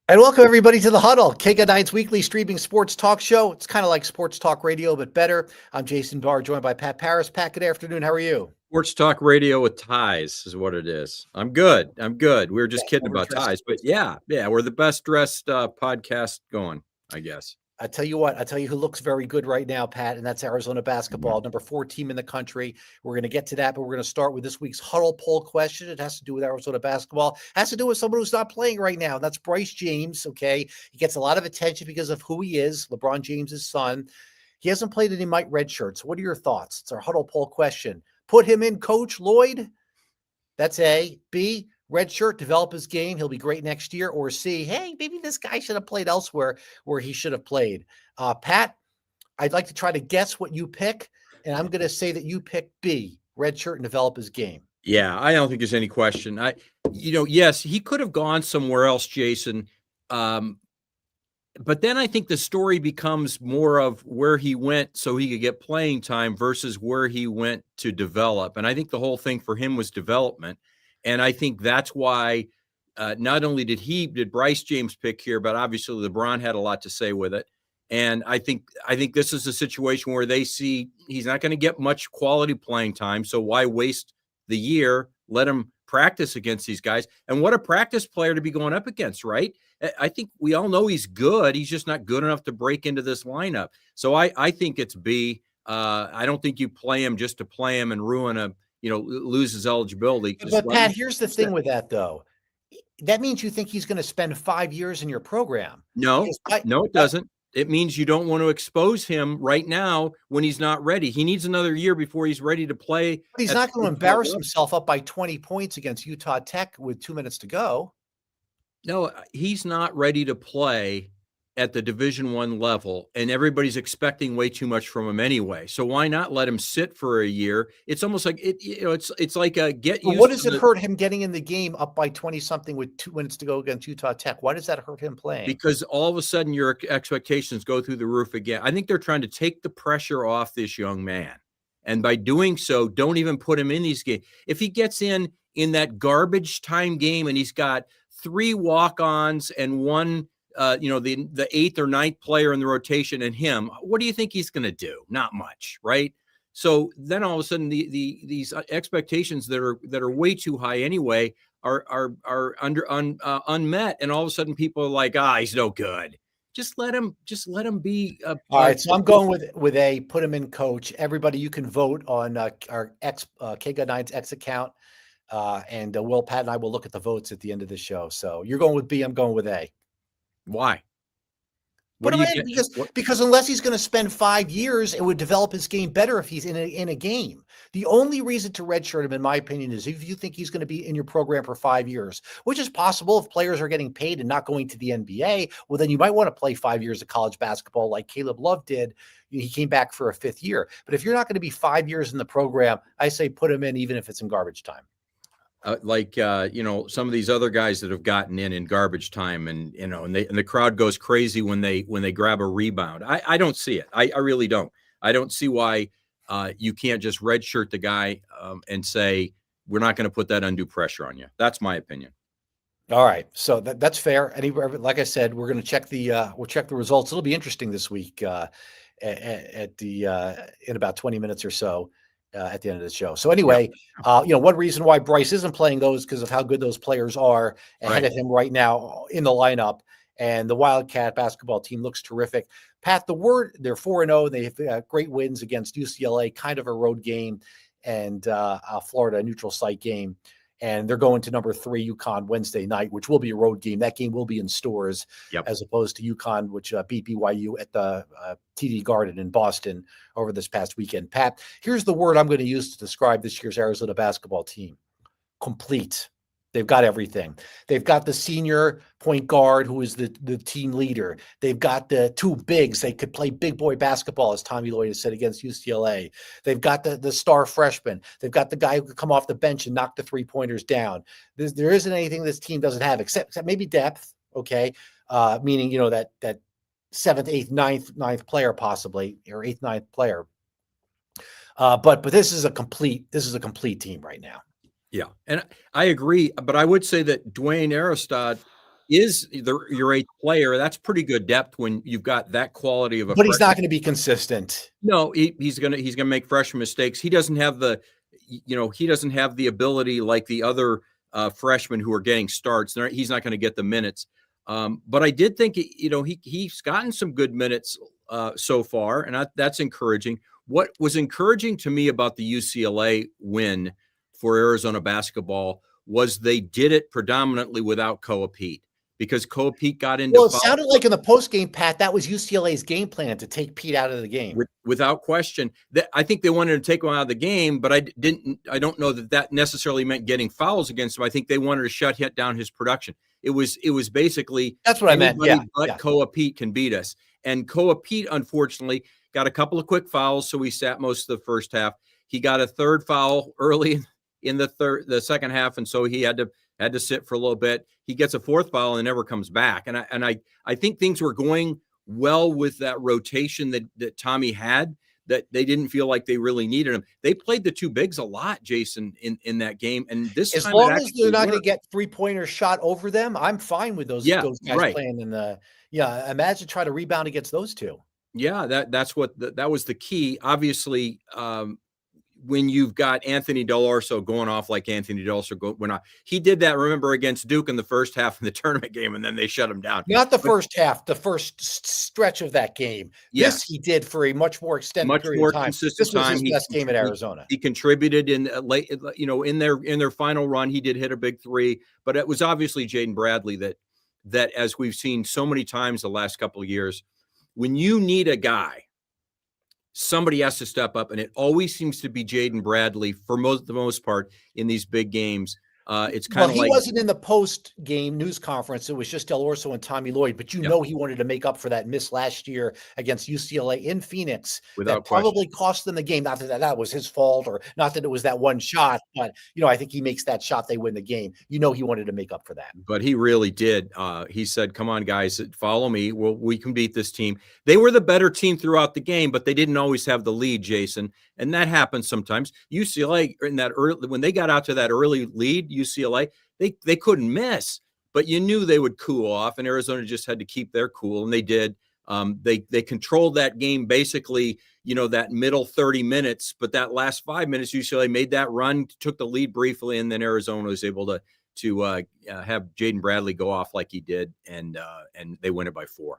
And welcome everybody to the Huddle, KG9's weekly streaming sports talk show. It's kind of like sports talk radio, but better. I'm Jason Barr, joined by Pat Parris. Pat, good afternoon. How are you? Sports talk radio with ties is what it is. I'm good. We were just Best kidding ever about dressed ties, but sports yeah, we're the best dressed podcast going, I guess. I tell you what, I tell you who looks very good right now, Pat, and that's Arizona basketball, number 4 team in the country. We're going to get to that, but we're going to start with this week's Huddle poll question. It has to do with Arizona basketball. It has to do with someone who's not playing right now. That's Bryce James, okay? He gets a lot of attention because of who he is, LeBron James's son. He hasn't played any Mike red shirts. What are your thoughts? It's our Huddle poll question. Put him in, Coach Lloyd? That's A. B, red shirt, develop his game. He'll be great next year. Or C, hey, maybe this guy should have played elsewhere where he should have played. Pat, I'd like to try to guess what you pick, and I'm going to say that you pick B, red shirt, and develop his game. Yeah, I don't think there's any question. Yes, he could have gone somewhere else, Jason. But then I think the story becomes more of where he went so he could get playing time versus where he went to develop. And I think the whole thing for him was development. And I think that's why not only did Bryce James pick here, but obviously LeBron had a lot to say with it. And I think this is a situation where they see he's not going to get much quality playing time. So why waste the year? Let him practice against these guys. And what a practice player to be going up against, right? I think we all know he's good. He's just not good enough to break into this lineup. So I think it's B. I don't think you play him just to play him and lose his eligibility. But Pat, here's the thing with that, though. That means you think he's going to spend 5 years in your program. No, it doesn't. It means you don't want to expose him right now when he's not ready. He needs another year before he's ready to play. But he's not going to embarrass himself up by 20 points against Utah Tech with 2 minutes to go. No, he's not ready to play at the Division I level, and everybody's expecting way too much from him anyway. So why not let him sit for a year? It's almost like it's like a get used. What does it hurt him getting in the game up by 20 something with 2 minutes to go against Utah Tech? Why does that hurt him playing? Because all of a sudden your expectations go through the roof again. I think they're trying to take the pressure off this young man, and by doing so, don't even put him in these games. If he gets in that garbage time game and he's got 3 walk-ons and one the 8th or 9th player in the rotation and him, what do you think he's going to do? Not much, right? So then all of a sudden these expectations that are way too high anyway are unmet, and all of a sudden people are like, he's no good. Just let him be. All right, so I'm going with A. Put him in, coach. Everybody, you can vote on our KG9's X account, and Will, Pat, and I will look at the votes at the end of the show. So you're going with B. I'm going with A. Why? Because unless he's going to spend 5 years, it would develop his game better if he's in a game. The only reason to redshirt him, in my opinion, is if you think he's going to be in your program for 5 years, which is possible if players are getting paid and not going to the NBA. Well, then you might want to play 5 years of college basketball like Caleb Love did. He came back for a 5th year. But if you're not going to be 5 years in the program, I say put him in even if it's in garbage time. Some of these other guys that have gotten in garbage time, and the crowd goes crazy when they grab a rebound. I don't see it. I really don't. I don't see why you can't just redshirt the guy and say we're not going to put that undue pressure on you. That's my opinion. All right, so that's fair. Like I said, we're going to check we'll check the results. It'll be interesting this week in about 20 minutes or so. At the end of the show. So anyway, one reason why Bryce isn't playing those because of how good those players are ahead of him right now in the lineup. And the Wildcat basketball team looks terrific. Pat, they're 4-0. They have great wins against UCLA, kind of a road game, and Florida, a neutral site game. And they're going to number 3 UConn Wednesday night, which will be a road game. That game will be in stores as opposed to UConn, which beat BYU at the TD Garden in Boston over this past weekend. Pat, here's the word I'm going to use to describe this year's Arizona basketball team. Complete. They've got everything. They've got the senior point guard who is the team leader. They've got the 2 bigs. They could play big boy basketball, as Tommy Lloyd has said, against UCLA. They've got the star freshman. They've got the guy who could come off the bench and knock the 3-pointers down. There isn't anything this team doesn't have except maybe depth, okay? Meaning, that 7th, 8th, 9th player possibly, or 8th, 9th player. But this is a complete team right now. Yeah, and I agree, but I would say that Dwayne Aristod is your eighth player. That's pretty good depth when you've got that quality of a But he's not freshman. going to be consistent. No, he's gonna make freshman mistakes. He doesn't have the ability like the other freshmen who are getting starts. He's not going to get the minutes. But I did think he's gotten some good minutes so far, and that's encouraging. What was encouraging to me about the UCLA win for Arizona basketball was they did it predominantly without Koa Pete, because Koa Pete got into Well, it foul sounded like in the post game, Pat, that was UCLA's game plan to take Pete out of the game. without question. I think they wanted to take him out of the game, but I don't know that necessarily meant getting fouls against him. I think they wanted to shut down his production. It was basically, that's what I meant. Yeah, but Koa Pete can beat us. And Koa Pete, unfortunately, got a couple of quick fouls, so he sat most of the first half. He got a third foul early in the second half, and so he had to sit for a little bit. He gets a fourth foul and never comes back. And I think things were going well with that rotation that Tommy had, that they didn't feel like they really needed him. They played the two bigs a lot, Jason, in that game. And this as time, long as they're not going to get 3-pointers shot over them, I'm fine with those guys playing in the. Yeah, imagine trying to rebound against those two. Yeah, that was the key. Obviously, when you've got Anthony Dell'Orso going off like Anthony Dell'Orso went off, he did that. Remember, against Duke in the first half of the tournament game, and then they shut him down. Not the first half, the first stretch of that game. Yeah. This he did for a much more extended period of time. This was his best game at Arizona. He contributed in late, in their final run. He did hit a big three, but it was obviously Jaden Bradley that, as we've seen so many times the last couple of years, when you need a guy, somebody has to step up, and it always seems to be Jaden Bradley for the most part in these big games. It's kind of he wasn't in the post-game news conference. It was just Dell'Orso and Tommy Lloyd, but know he wanted to make up for that miss last year against UCLA in Phoenix. That probably cost them the game. Not that was his fault, or not that it was that one shot, but I think he makes that shot, they win the game. He wanted to make up for that. But he really did. He said, "Come on, guys, follow me. We can beat this team." They were the better team throughout the game, but they didn't always have the lead, Jason, and that happens sometimes. UCLA when they got out to that early lead, UCLA, they couldn't miss, but you knew they would cool off, and Arizona just had to keep their cool, and they did. They controlled that game basically, that middle 30 minutes, but that last 5 minutes, UCLA made that run, took the lead briefly, and then Arizona was able to have Jaden Bradley go off like he did, and they win it by 4.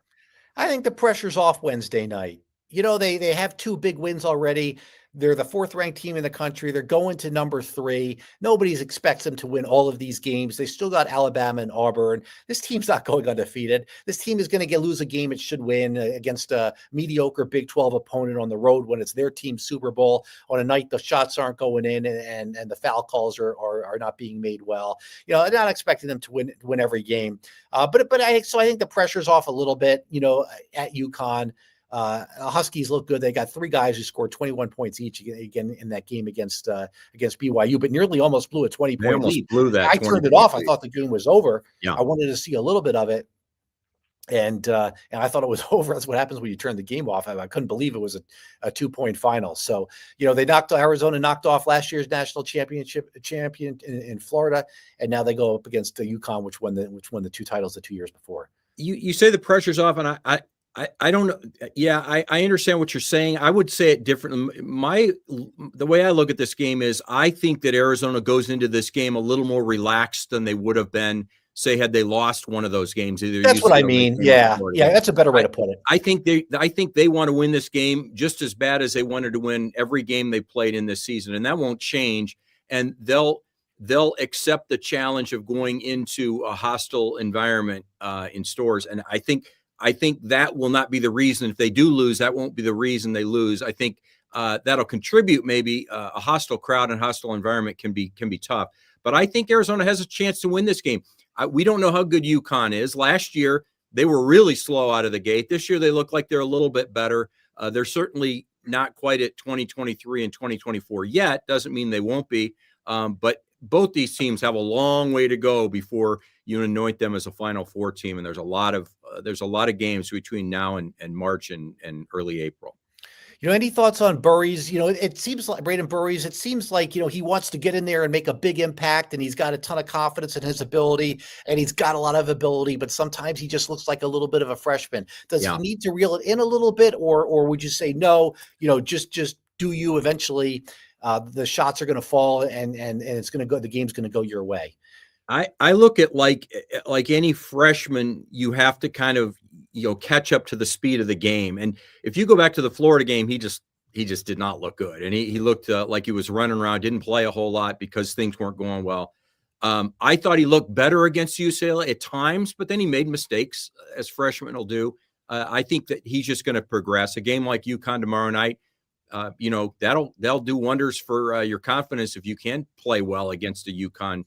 I think the pressure's off Wednesday night. They have 2 big wins already. They're the 4th-ranked team in the country. They're going to number 3. Nobody expects them to win all of these games. They still got Alabama and Auburn. This team's not going undefeated. This team is going to lose a game it should win against a mediocre Big 12 opponent on the road when it's their team's Super Bowl, on a night the shots aren't going in and the foul calls are not being made well. I'm not expecting them to win every game. I think the pressure's off a little bit, at UConn. Huskies look good. They got 3 guys who scored 21 points each again in that game against BYU, but nearly almost blew a 20-point lead. Blew that. I turned it off. I thought the game was over. Yeah. I wanted to see a little bit of it, and I thought it was over. That's what happens when you turn the game off. I couldn't believe it was a 2-point final. So Arizona knocked off last year's national champion in Florida, and now they go up against UConn, which won the 2 titles the 2 years before. You say the pressure's off, and I don't know. Yeah, I understand what you're saying. I would say it differently. The way I look at this game is I think that Arizona goes into this game a little more relaxed than they would have been, say, had they lost one of those games. That's what I mean. Yeah, that's a better way to put it. I think they want to win this game just as bad as they wanted to win every game they played in this season, and that won't change. And they'll accept the challenge of going into a hostile environment in Stores, and I think that will not be the reason. If they do lose, that won't be the reason they lose. I think that'll contribute. Maybe a hostile crowd and hostile environment can be tough. But I think Arizona has a chance to win this game. We don't know how good UConn is. Last year, they were really slow out of the gate. This year, they look like they're a little bit better. They're certainly not quite at 2023 and 2024 yet. Doesn't mean they won't be. But both these teams have a long way to go before you anoint them as a Final Four team. And there's a lot of games between now and March and early April. Any thoughts on Burries? It seems like Braden Burries, it seems like, he wants to get in there and make a big impact, and he's got a ton of confidence in his ability, and he's got a lot of ability, but sometimes he just looks like a little bit of a freshman. Does he Yeah. need to reel it in a little bit, or would you say, no, just do you eventually, the shots are going to fall and it's going to go, the game's going to go your way? I look at like any freshman, you have to kind of catch up to the speed of the game. And if you go back to the Florida game, he just did not look good, and he looked like he was running around, didn't play a whole lot because things weren't going well. I thought he looked better against UCLA at times, but then he made mistakes, as freshmen will do. I think that he's just going to progress. A game like UConn tomorrow night, that'll do wonders for your confidence if you can play well against a UConn.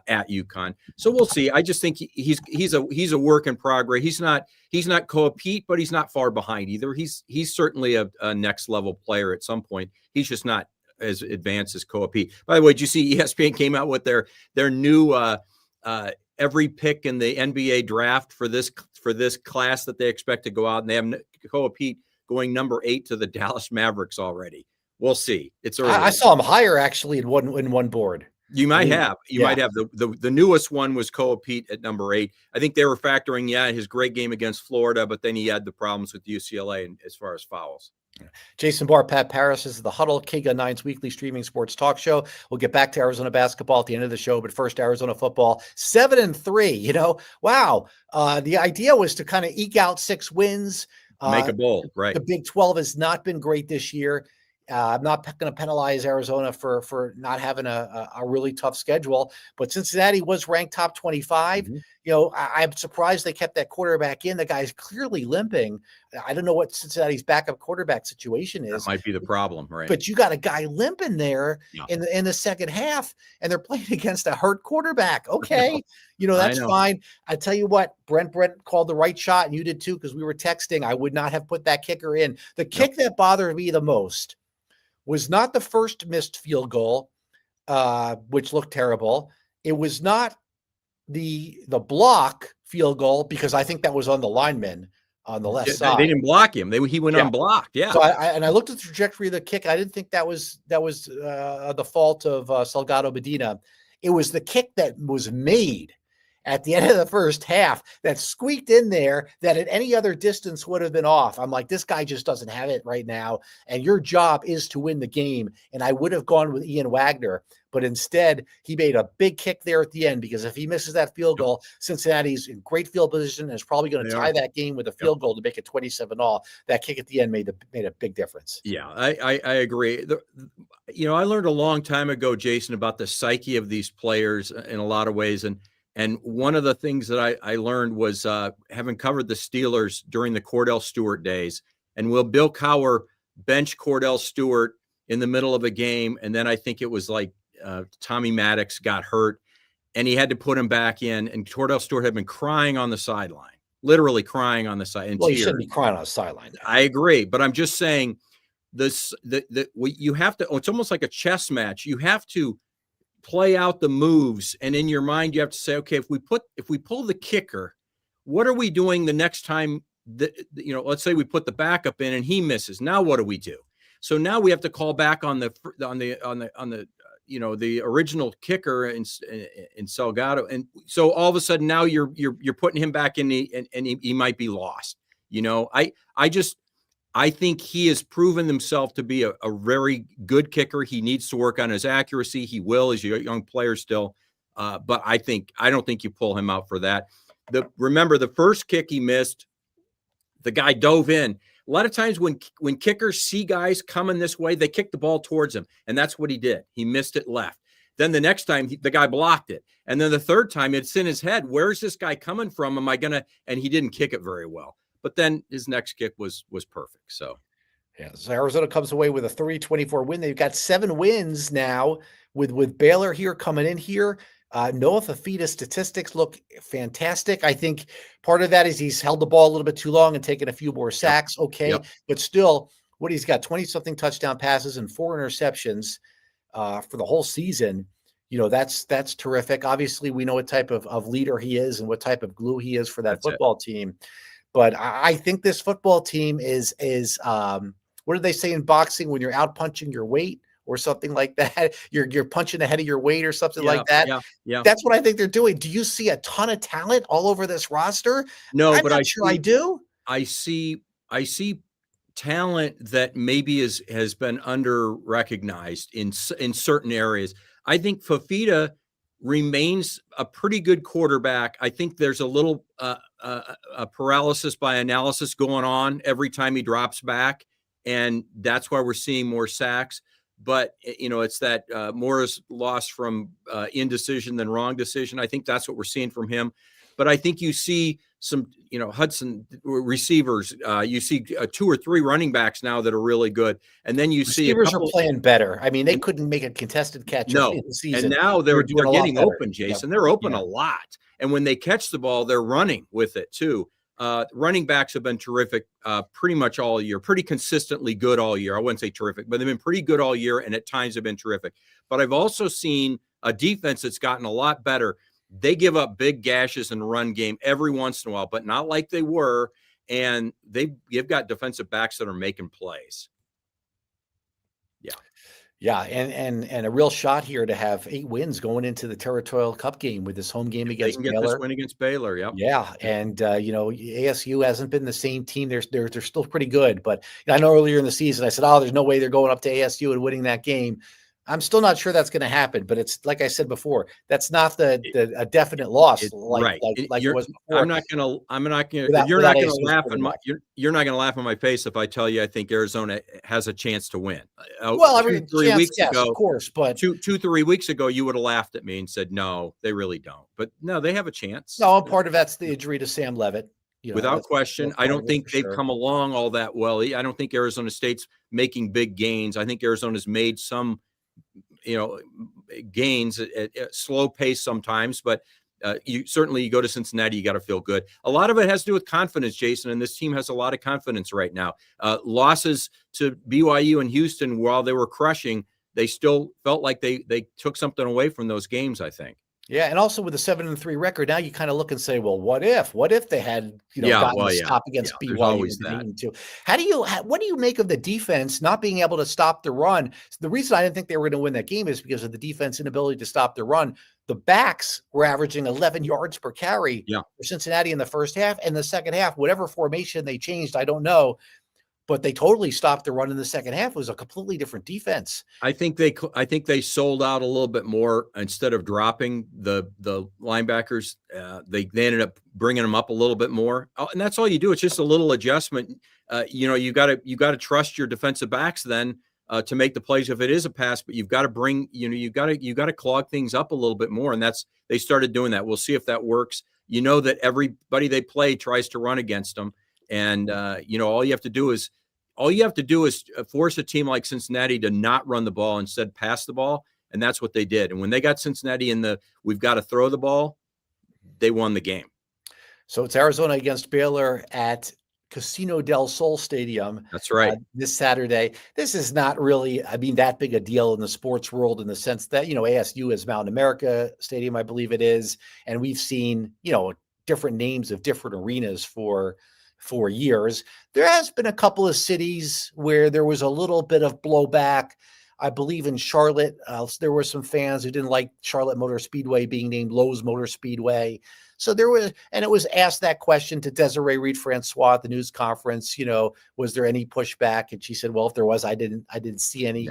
At UConn. So we'll see. I just think he's a work in progress. He's not Koa Pete, but he's not far behind either. He's certainly a next level player at some point. He's just not as advanced as Koa Pete. By the way, did you see ESPN came out with their new every pick in the NBA draft for this class that they expect to go out, and they have Koa Pete going number 8 to the Dallas Mavericks already. We'll see. It's early. I saw him higher actually in one board. You might have. Might have. The newest one was Koa Pete at number 8. I think they were factoring, his great game against Florida, but then he had the problems with UCLA and as far as fouls. Jason Barr, Pat Parris is the Huddle, KGUN 9's weekly streaming sports talk show. We'll get back to Arizona basketball at the end of the show, but first, Arizona football, 7-3. Wow. The idea was to kind of eke out 6 wins. Make a bowl, right? The Big 12 has not been great this year. I'm not going to penalize Arizona for not having a really tough schedule, but Cincinnati was ranked top 25. Mm-hmm. I'm surprised they kept that quarterback in. The guy's clearly limping. I don't know what Cincinnati's backup quarterback situation is. That might be the problem, right? But you got a guy limping there in the second half, and they're playing against a hurt quarterback. Okay, that's fine. I tell you what, Brent called the right shot, and you did too, because we were texting. I would not have put that kicker in. The kick that bothered me the most was not the first missed field goal, which looked terrible. It was not the block field goal, because I think that was on the lineman on the left side. They didn't block him. He went unblocked. Yeah. So I looked at the trajectory of the kick. I didn't think that was the fault of Salgado Medina. It was the kick that was made at the end of the first half that squeaked in there that at any other distance would have been off. I'm like, this guy just doesn't have it right now, and your job is to win the game. And I would have gone with Ian Wagner, but instead he made a big kick there at the end, because if he misses that field goal, Cincinnati's in great field position and is probably going to tie that game with a field goal to make it 27-all. That kick at the end made a big difference. Yeah, I agree. I learned a long time ago, Jason, about the psyche of these players in a lot of ways. And one of the things that I learned was having covered the Steelers during the Cordell Stewart days. And Bill Cowher bench Cordell Stewart in the middle of a game. And then I think it was like Tommy Maddox got hurt, and he had to put him back in. And Cordell Stewart had been crying on the sideline, literally crying on the side. Well, he shouldn't be crying on the sideline. I agree. But I'm just saying you have to, it's almost like a chess match. You have to play out the moves, and in your mind you have to say, okay, if we pull the kicker, what are we doing the next time that, let's say we put the backup in and he misses. Now what do we do? So now we have to call back on the the original kicker in Salgado, and so all of a sudden now you're putting him back in and he might be lost. I think he has proven himself to be a very good kicker. He needs to work on his accuracy. He will, as a young player still. But I don't think you pull him out for that. Remember the first kick he missed, the guy dove in. A lot of times when kickers see guys coming this way, they kick the ball towards him. And that's what he did. He missed it left. Then the next time the guy blocked it. And then the third time it's in his head. Where's this guy coming from? And he didn't kick it very well. But then his next kick was perfect. So Arizona comes away with a 30-24 win. They've got 7 wins now with Baylor here coming in here. Noah Fafita's statistics look fantastic. I think part of that is he's held the ball a little bit too long and taken a few more sacks. Okay. Yep. But still, what he's got 20-something touchdown passes and 4 interceptions for the whole season. That's terrific. Obviously, we know what type of leader he is and what type of glue he is for that football team. But I think this football team is what did they say in boxing when you're out punching your weight or something like that? You're punching ahead of your weight or something Yeah, like that. yeah, yeah. That's what I think they're doing. Do you see a ton of talent all over this roster? No, I'm but not sure I do. I see I see talent that maybe has been under recognized in certain areas. I think Fafita remains a pretty good quarterback. I think there's a little a paralysis by analysis going on every time he drops back, and that's why we're seeing more sacks. But it's that more is lost from indecision than wrong decision. I think that's what we're seeing from him. But I think you see some, Hudson receivers. You see 2 or 3 running backs now that are really good, and then you see a Receivers are couple. playing better. I mean, they And couldn't make a contested catch early no, in the and season. now They're they're doing a lot getting better. open, Yep. Jason. They're open Yeah. a lot, and when they catch the ball, they're running with it too. Running backs have been terrific pretty much all year, pretty consistently good all year. I wouldn't say terrific, but they've been pretty good all year, and at times have been terrific. But I've also seen a defense that's gotten a lot better. They give up big gashes in the run game every once in a while, but not like they were. And you've got defensive backs that are making plays. Yeah. Yeah, and a real shot here to have 8 wins going into the Territorial Cup game with this home game If they against can get this Baylor. win against Baylor, yep. Yeah, and, ASU hasn't been the same team. They're still pretty good, but I know earlier in the season I said, "Oh, there's no way they're going up to ASU and winning that game." I'm still not sure that's gonna happen, but it's like I said before, that's not a definite loss Right. like it was I'm before not gonna without ASU's quarterback. you're not gonna laugh in my face if I tell you I think Arizona has a chance to win. Well, Two, every 3 chance, weeks yes, of ago, course, but 3 weeks ago, you would have laughed at me and said, no, they really don't. But no, they have a chance. no, part of that's the injury to Sam Levitt. Without question. That's I part don't of it think for they've sure. come along all that well. I don't think Arizona State's making big gains. I think Arizona's made some, gains at slow pace sometimes, but you go to Cincinnati, you got to feel good. A lot of it has to do with confidence, Jason, and this team has a lot of confidence right now. Losses to BYU and Houston, while they were crushing, they still felt like they took something away from those games, I think. Yeah, and also with a 7-3 record, now you kind of look and say, well, what if? What if they had, Yeah, gotten well, the yeah, stop yeah, against there's BYU always and that. beaten too? What do you make of the defense not being able to stop the run? The reason I didn't think they were going to win that game is because of the defense inability to stop the run. The backs were averaging 11 yards per carry Yeah. for Cincinnati in the first half, and the second half, whatever formation they changed, I don't know, but they totally stopped the run in the second half. It was a completely different defense. I think they sold out a little bit more instead of dropping the linebackers. They ended up bringing them up a little bit more, and that's all you do. It's just a little adjustment. You got to trust your defensive backs then to make the plays if it is a pass. But you've got to bring you got to clog things up a little bit more, and they started doing that. We'll see if that works. That everybody they play tries to run against them, and all you have to do is force a team like Cincinnati to not run the ball, instead pass the ball. And that's what they did. And when they got Cincinnati in we've got to throw the ball, they won the game. So it's Arizona against Baylor at Casino del Sol Stadium. That's right. This Saturday. This is not really, that big a deal in the sports world in the sense that, ASU is Mountain America Stadium, I believe it is. And we've seen, different names of different arenas for years. There has been a couple of cities where there was a little bit of blowback. I believe in Charlotte, there were some fans who didn't like Charlotte Motor Speedway being named Lowe's Motor Speedway. So it was asked that question to Desiree Reed-Francois at the news conference, was there any pushback? And she said, well, if there was, I didn't see any.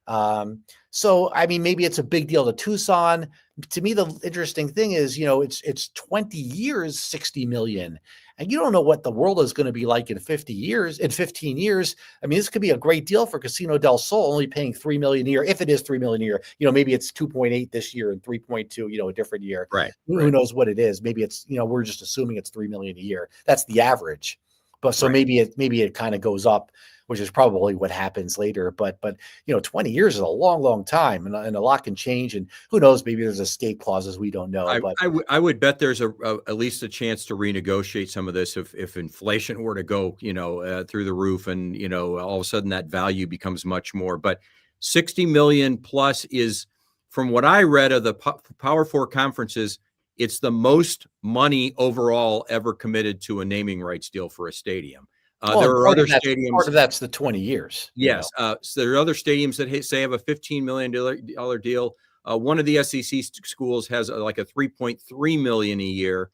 No. So, maybe it's a big deal to Tucson. To me, the interesting thing is, it's 20 years, 60 million. And you don't know what the world is going to be like in 15 years. This could be a great deal for Casino del Sol, only paying $3 million a year. If it is $3 million a year, maybe it's 2.8 this year and 3.2, a different year. Right. Who knows what it is? Maybe it's, we're just assuming it's $3 million a year. That's the average. But so right. maybe it kind of goes up, which is probably what happens later. But 20 years is a long, long time, and a lot can change. And who knows? Maybe there's escape clauses we don't know. I would bet there's at least a chance to renegotiate some of this if inflation were to go through the roof, and all of a sudden that value becomes much more. But 60 million plus is, from what I read of the Power Four conferences, it's the most money overall ever committed to a naming rights deal for a stadium. Well, There and are other stadiums. part of that's the 20 years. Yes. So there are other stadiums that say have a $15 million deal. One of the SEC schools has like a $3.3 million a year,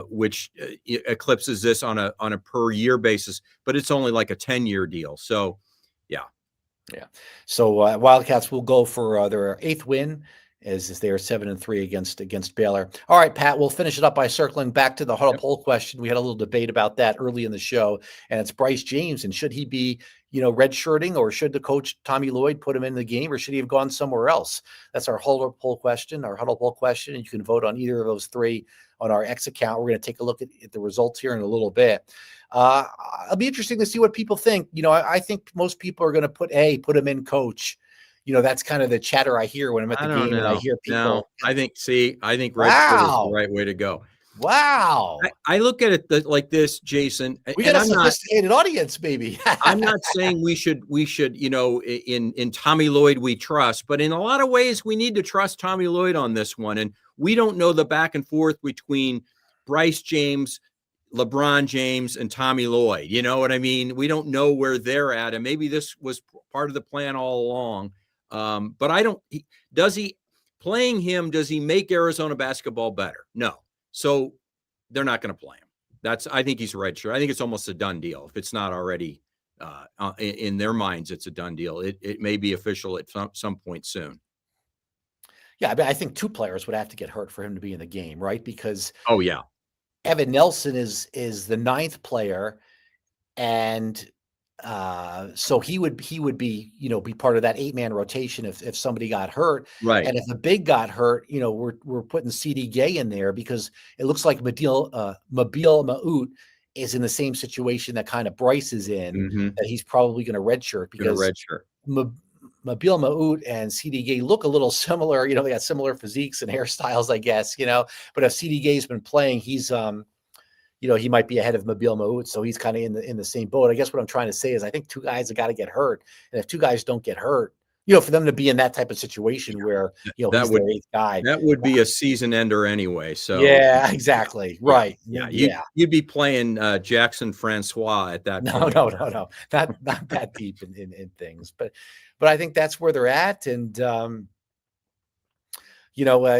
which eclipses this on a per year basis, but it's only like a 10-year deal. So, yeah. Yeah. So Wildcats will go for their 8th win as they are 7-3 against Baylor. All right, Pat, we'll finish it up by circling back to the Huddle poll question. We had a little debate about that early in the show, and it's Bryce James, and should he be, redshirting, or should the coach Tommy Lloyd put him in the game, or should he have gone somewhere else? That's our Huddle poll question, and you can vote on either of those 3 on our X account. We're going to take a look at the results here in a little bit. It'll be interesting to see what people think. I think most people are going to put him in coach. That's kind of the chatter I hear when I'm at the game, and I hear people. No, I think redshirt is the right way to go. Wow. I look at it like this, Jason. We got a sophisticated audience, baby. I'm not saying we should, in Tommy Lloyd we trust, but in a lot of ways we need to trust Tommy Lloyd on this one. And we don't know the back and forth between Bryce James, LeBron James, and Tommy Lloyd. You know what I mean? We don't know where they're at. And maybe this was part of the plan all along. But does he make Arizona basketball better? No. So they're not going to play him. I think he's a redshirt. I think it's almost a done deal. If it's not already in their minds, it's a done deal. It may be official at some point soon. Yeah, I think 2 players would have to get hurt for him to be in the game, right? Because Evan Nelson is the 9th player, and so he would be be part of that 8-man rotation if somebody got hurt, right? And if the big got hurt, we're putting CD Gay in there because it looks like Mobile Maut is in the same situation that kind of Bryce is in, that he's probably going to redshirt because Mobile Maut and CD Gay look a little similar. They got similar physiques and hairstyles, I guess. But if CD Gay's been playing, he's he might be ahead of Mobile Maut, so he's kind of in the same boat. I guess what I'm trying to say is I think 2 guys have got to get hurt, and if 2 guys don't get hurt, for them to be in that type of situation where he's their 8th guy, that would be a season ender anyway. So yeah, exactly, right. You'd be playing Jackson Francois at that point. No, not that deep in things, but I think that's where they're at, and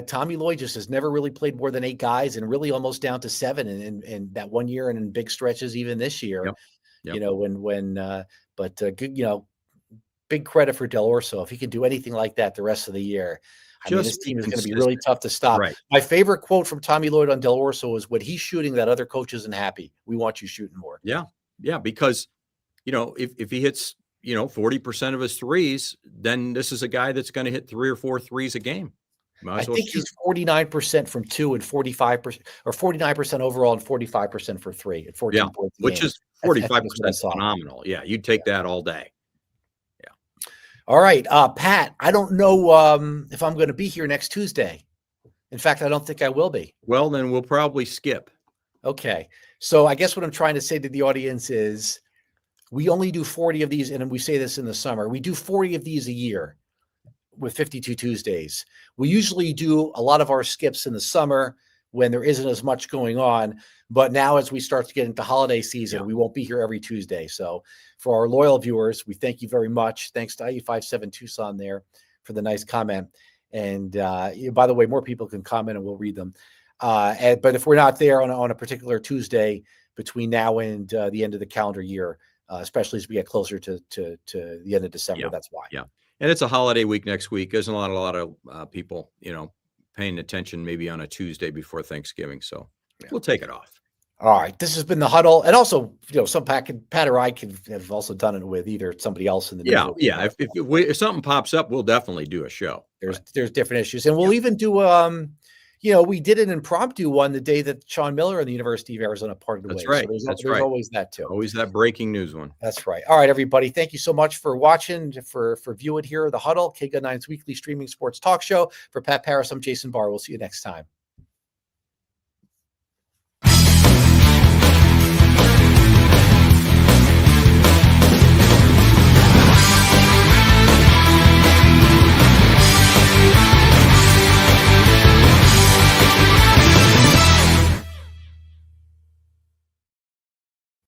Tommy Lloyd just has never really played more than 8 guys, and really almost down to 7 in that one year, and in big stretches even this year. Big credit for Del Orso if he can do anything like that the rest of the year. I mean, this team is going to be really tough to stop. Right. My favorite quote from Tommy Lloyd on Del Orso is, "When he's shooting, that other coach isn't happy. We want you shooting more." Yeah, because if he hits 40% of his threes, then this is a guy that's going to hit 3 or 4 threes a game. I think he's 49% from 2 and 45%, or 49% overall and 45% for 3 at 14 points. Which is 45% phenomenal. Yeah, you'd take that all day. Yeah. All right, Pat, I don't know if I'm going to be here next Tuesday. In fact, I don't think I will be. Well, then we'll probably skip. Okay. So I guess what I'm trying to say to the audience is we only do 40 of these, and we say this in the summer. We do 40 of these a year with 52 Tuesdays. We usually do a lot of our skips in the summer when there isn't as much going on. But now as we start to get into holiday season, we won't be here every Tuesday. So for our loyal viewers, we thank you very much. Thanks to IU57 Tucson there for the nice comment. And by the way, more people can comment and we'll read them. But if we're not there on a particular Tuesday between now and the end of the calendar year, especially as we get closer to the end of December, that's why. Yeah. And it's a holiday week next week. There's a lot of people, paying attention maybe on a Tuesday before Thanksgiving. So we'll take it off. All right. This has been the Huddle. And also, some Pat or I can have also done it with either somebody else in the news. Yeah. If something pops up, we'll definitely do a show. There's different issues. And we'll even do, we did an impromptu one the day that Sean Miller and the University of Arizona parted ways. That's right. So there's always that too. Always that breaking news one. That's right. All right, everybody. Thank you so much for watching, for viewing here, the Huddle, KGUN 9's weekly streaming sports talk show. For Pat Parris, I'm Jason Barr. We'll see you next time.